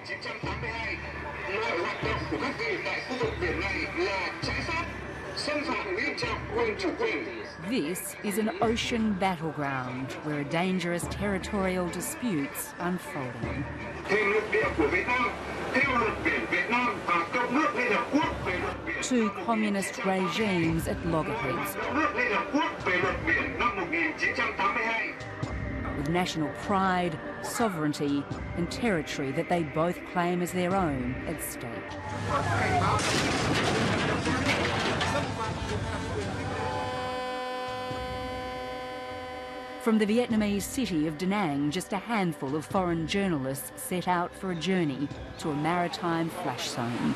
1982, mọi hoạt động của các vị tại khu vực biển này là trái pháp, xâm phạm nghiêm trọng quyền chủ quyền. This is an ocean battleground where dangerous territorial disputes unfolding. Thêm lục địa của Việt Nam, theo luật biển Việt Nam và Công ước Liên Hợp Quốc về luật biển. Two communist regimes at loggerheads. Công ước Liên Hợp Quốc về luật biển năm 1982. With national pride, sovereignty and territory that they both claim as their own at stake. From the Vietnamese city of Da Nang, just a handful of foreign journalists set out for a journey to a maritime flash zone.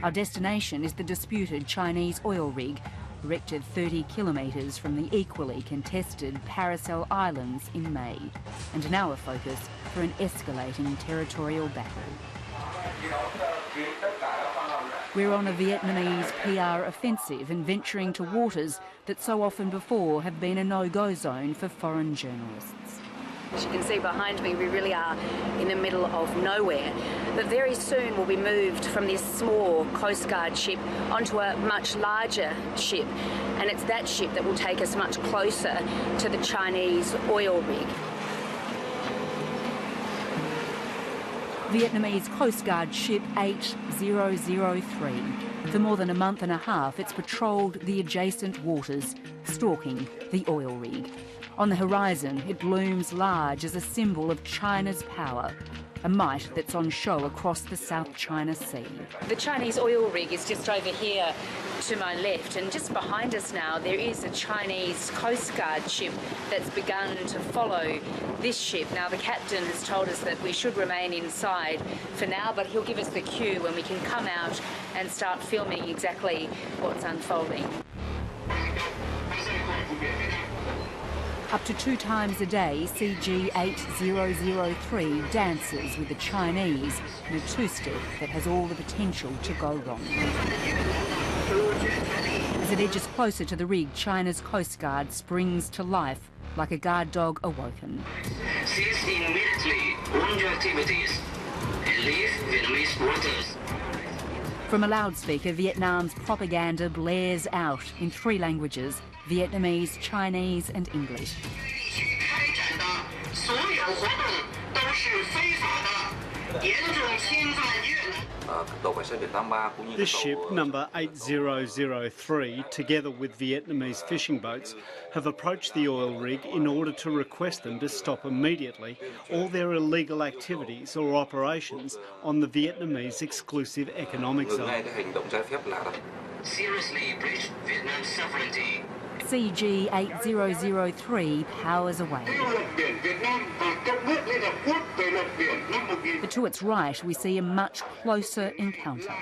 Our destination is the disputed Chinese oil rig, erected 30 kilometres from the equally contested Paracel Islands in May, and now a focus for an escalating territorial battle. We're on a Vietnamese PR offensive and venturing to waters that so often before have been a no-go zone for foreign journalists. As you can see behind me, we really are in the middle of nowhere. But very soon we'll be moved from this small Coast Guard ship onto a much larger ship. And it's that ship that will take us much closer to the Chinese oil rig. Vietnamese Coast Guard ship 8003. For more than a month and a half, it's patrolled the adjacent waters, stalking the oil rig. On the horizon, it looms large as a symbol of China's power, a might that's on show across the South China Sea. The Chinese oil rig is just over here to my left, and just behind us now there is a Chinese Coast Guard ship that's begun to follow this ship. Now the captain has told us that we should remain inside for now, but he'll give us the cue when we can come out and start filming exactly what's unfolding. Up to 2 times a day, CG8003 dances with the Chinese in a two-step that has all the potential to go wrong. As it edges closer to the rig, China's Coast Guard springs to life like a guard dog awoken. Cease immediately all your activities and leave Vietnamese waters. From a loudspeaker, Vietnam's propaganda blares out in 3 languages: Vietnamese, Chinese and English. This ship, number 8003, together with Vietnamese fishing boats, have approached the oil rig in order to request them to stop immediately all their illegal activities or operations on the Vietnamese exclusive economic zone. Seriously breach Vietnam's sovereignty. CG8003 powers away. But to its right, we see a much closer encounter.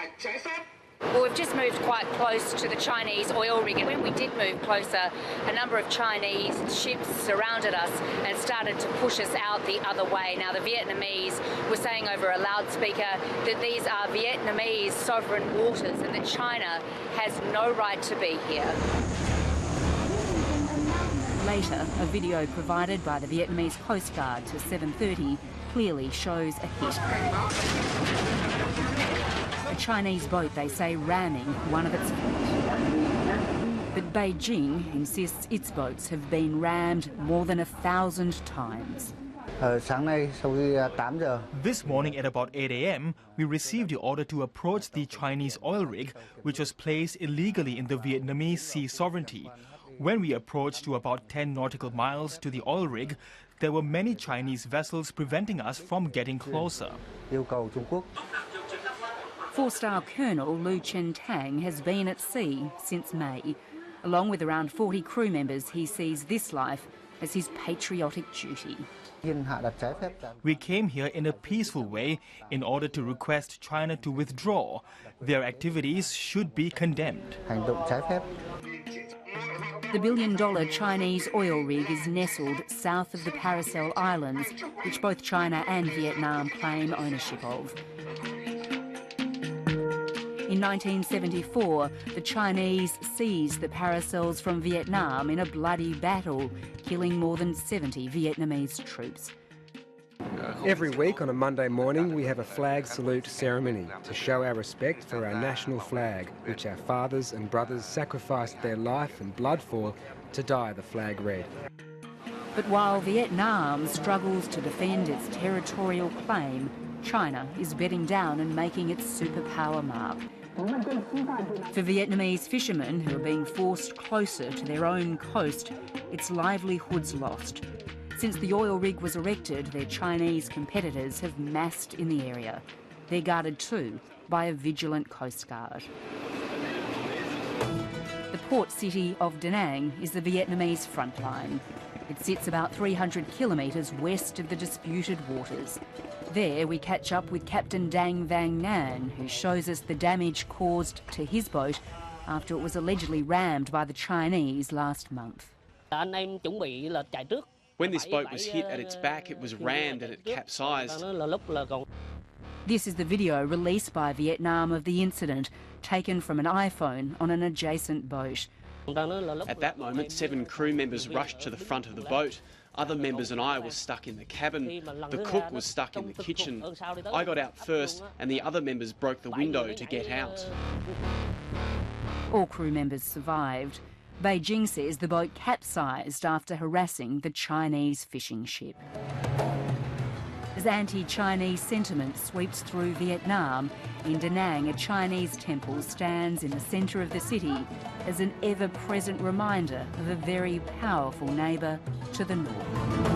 Well, we've just moved quite close to the Chinese oil rig, and when we did move closer, a number of Chinese ships surrounded us and started to push us out the other way. Now, the Vietnamese were saying over a loudspeaker that these are Vietnamese sovereign waters and that China has no right to be here. Later, a video provided by the Vietnamese Coast Guard to 7:30 clearly shows a hit. A Chinese boat, they say, ramming one of its fleet. But Beijing insists its boats have been rammed more than 1,000 times. This morning at about 8 a.m., we received the order to approach the Chinese oil rig, which was placed illegally in the Vietnamese sea sovereignty. When we approached to about 10 nautical miles to the oil rig, there were many Chinese vessels preventing us from getting closer. 4-star Colonel Lu Chen Tang has been at sea since May. Along with around 40 crew members, he sees this life as his patriotic duty. We came here in a peaceful way in order to request China to withdraw. Their activities should be condemned. The billion-dollar Chinese oil rig is nestled south of the Paracel Islands, which both China and Vietnam claim ownership of. In 1974, the Chinese seized the Paracels from Vietnam in a bloody battle, killing more than 70 Vietnamese troops. Every week on a Monday morning we have a flag salute ceremony to show our respect for our national flag, which our fathers and brothers sacrificed their life and blood for to dye the flag red. But while Vietnam struggles to defend its territorial claim, China is bedding down and making its superpower mark. For Vietnamese fishermen who are being forced closer to their own coast, it's livelihoods lost. Since the oil rig was erected, their Chinese competitors have massed in the area. They're guarded too by a vigilant coast guard. The port city of Da Nang is the Vietnamese front line. It sits about 300 kilometres west of the disputed waters. There we catch up with Captain Dang Vang Nan, who shows us the damage caused to his boat after it was allegedly rammed by the Chinese last month. When this boat was hit at its back, it was rammed and it capsized. This is the video released by Vietnam of the incident, taken from an iPhone on an adjacent boat. At that moment, 7 crew members rushed to the front of the boat. Other members and I were stuck in the cabin. The cook was stuck in the kitchen. I got out first and the other members broke the window to get out. All crew members survived. Beijing says the boat capsized after harassing the Chinese fishing ship. As anti-Chinese sentiment sweeps through Vietnam, in Da Nang a Chinese temple stands in the centre of the city as an ever-present reminder of a very powerful neighbour to the north.